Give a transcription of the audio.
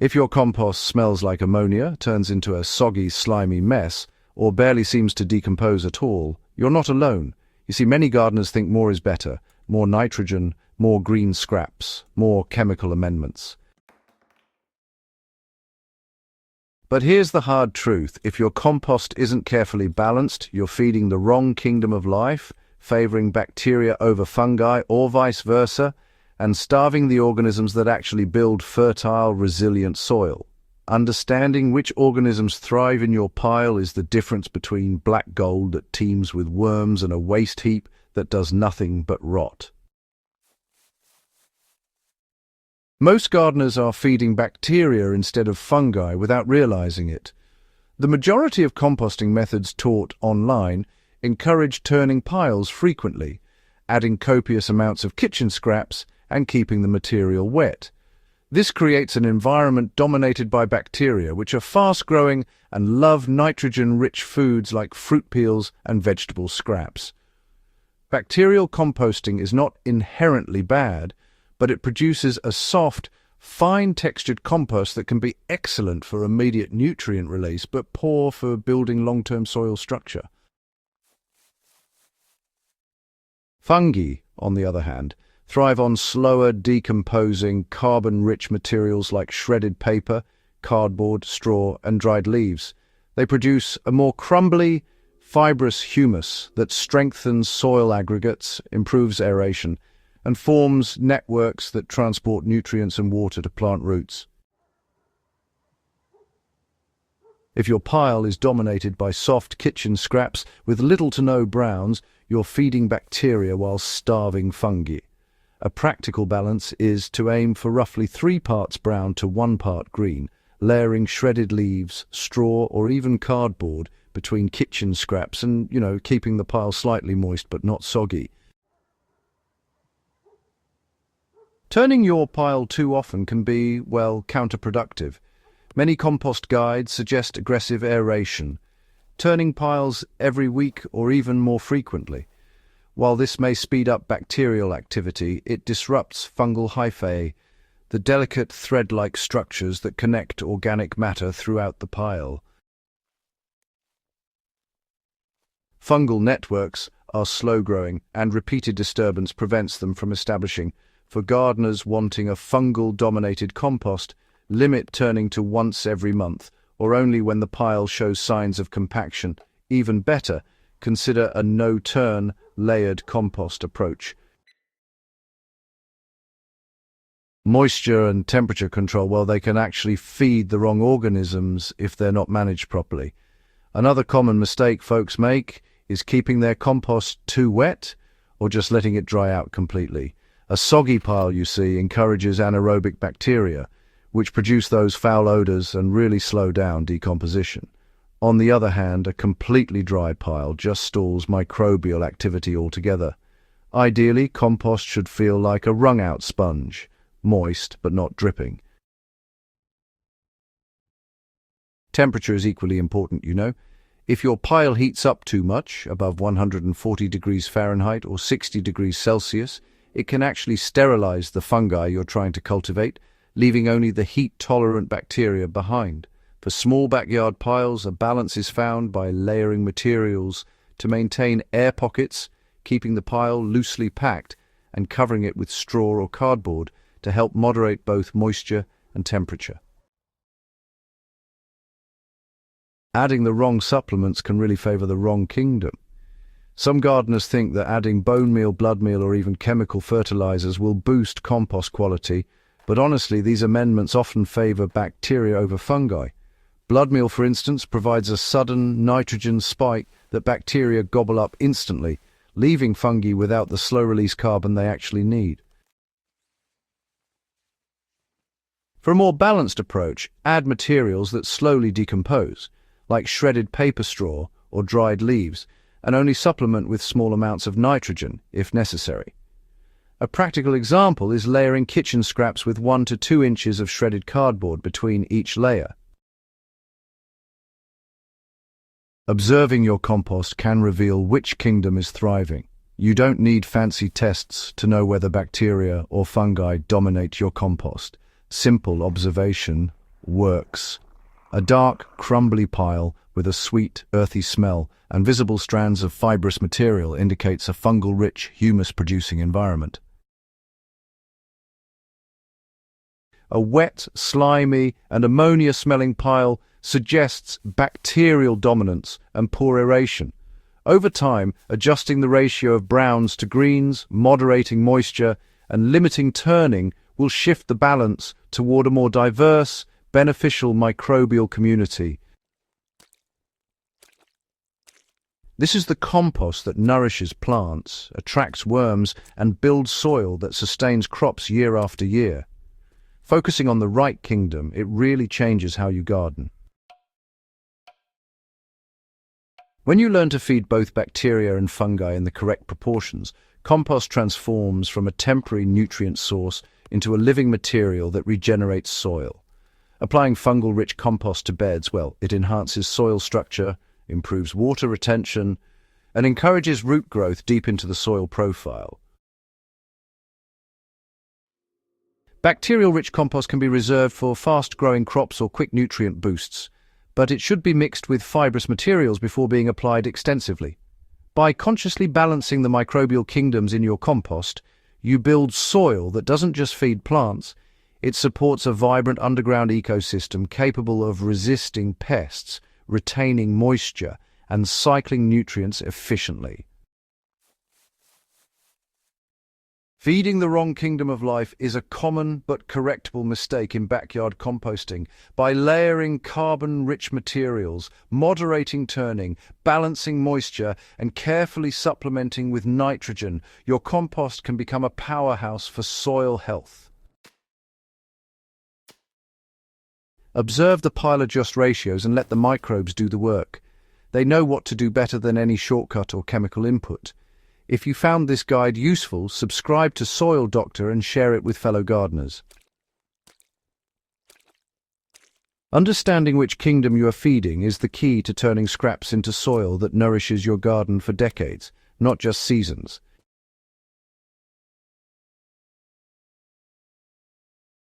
If your compost smells like ammonia, turns into a soggy, slimy mess, or barely seems to decompose at all, you're not alone. You see, many gardeners think more is better: more nitrogen, more green scraps, more chemical amendments. But here's the hard truth: if your compost isn't carefully balanced, you're feeding the wrong kingdom of life, favoring bacteria over fungi, or vice versa, and starving the organisms that actually build fertile, resilient soil. Understanding which organisms thrive in your pile is the difference between black gold that teems with worms and a waste heap that does nothing but rot. Most gardeners are feeding bacteria instead of fungi without realizing it. The majority of composting methods taught online encourage turning piles frequently, adding copious amounts of kitchen scraps, and keeping the material wet. This creates an environment dominated by bacteria, which are fast-growing and love nitrogen-rich foods like fruit peels and vegetable scraps. Bacterial composting is not inherently bad, but it produces a soft, fine-textured compost that can be excellent for immediate nutrient release, but poor for building long-term soil structure. Fungi, on the other hand, thrive on slower, decomposing, carbon-rich materials like shredded paper, cardboard, straw, and dried leaves. They produce a more crumbly, fibrous humus that strengthens soil aggregates, improves aeration, and forms networks that transport nutrients and water to plant roots. If your pile is dominated by soft kitchen scraps with little to no browns, you're feeding bacteria while starving fungi. A practical balance is to aim for roughly 3 parts brown to 1 part green, layering shredded leaves, straw, or even cardboard between kitchen scraps and, keeping the pile slightly moist but not soggy. Turning your pile too often can be, counterproductive. Many compost guides suggest aggressive aeration, turning piles every week or even more frequently. While this may speed up bacterial activity, it disrupts fungal hyphae, the delicate thread-like structures that connect organic matter throughout the pile. Fungal networks are slow-growing, and repeated disturbance prevents them from establishing. For gardeners wanting a fungal-dominated compost, limit turning to once every month, or only when the pile shows signs of compaction. Even better, consider a no-turn, layered compost approach. Moisture and temperature control, they can actually feed the wrong organisms if they're not managed properly. Another common mistake folks make is keeping their compost too wet or just letting it dry out completely. A soggy pile, you see, encourages anaerobic bacteria, which produce those foul odors and really slow down decomposition. On the other hand, a completely dry pile just stalls microbial activity altogether. Ideally, compost should feel like a wrung-out sponge, moist but not dripping. Temperature is equally important, If your pile heats up too much, above 140 degrees Fahrenheit or 60 degrees Celsius, it can actually sterilize the fungi you're trying to cultivate, leaving only the heat-tolerant bacteria behind. For small backyard piles, a balance is found by layering materials to maintain air pockets, keeping the pile loosely packed, and covering it with straw or cardboard to help moderate both moisture and temperature. Adding the wrong supplements can really favor the wrong kingdom. Some gardeners think that adding bone meal, blood meal, or even chemical fertilizers will boost compost quality, but honestly, these amendments often favor bacteria over fungi. Blood meal, for instance, provides a sudden nitrogen spike that bacteria gobble up instantly, leaving fungi without the slow-release carbon they actually need. For a more balanced approach, add materials that slowly decompose, like shredded paper straw or dried leaves, and only supplement with small amounts of nitrogen, if necessary. A practical example is layering kitchen scraps with 1 to 2 inches of shredded cardboard between each layer. Observing your compost can reveal which kingdom is thriving. You don't need fancy tests to know whether bacteria or fungi dominate your compost. Simple observation works. A dark, crumbly pile with a sweet, earthy smell and visible strands of fibrous material indicates a fungal-rich, humus-producing environment. A wet, slimy, and ammonia-smelling pile suggests bacterial dominance and poor aeration. Over time, adjusting the ratio of browns to greens, moderating moisture, and limiting turning will shift the balance toward a more diverse, beneficial microbial community. This is the compost that nourishes plants, attracts worms, and builds soil that sustains crops year after year. Focusing on the right kingdom, it really changes how you garden. When you learn to feed both bacteria and fungi in the correct proportions, compost transforms from a temporary nutrient source into a living material that regenerates soil. Applying fungal-rich compost to beds, well, it enhances soil structure, improves water retention, and encourages root growth deep into the soil profile. Bacterial-rich compost can be reserved for fast-growing crops or quick nutrient boosts, but it should be mixed with fibrous materials before being applied extensively. By consciously balancing the microbial kingdoms in your compost, you build soil that doesn't just feed plants, it supports a vibrant underground ecosystem capable of resisting pests, retaining moisture, and cycling nutrients efficiently. Feeding the wrong kingdom of life is a common but correctable mistake in backyard composting. By layering carbon-rich materials, moderating turning, balancing moisture, and carefully supplementing with nitrogen, your compost can become a powerhouse for soil health. Observe the pile-adjust ratios and let the microbes do the work. They know what to do better than any shortcut or chemical input. If you found this guide useful, subscribe to Soil Doctor and share it with fellow gardeners. Understanding which kingdom you are feeding is the key to turning scraps into soil that nourishes your garden for decades, not just seasons.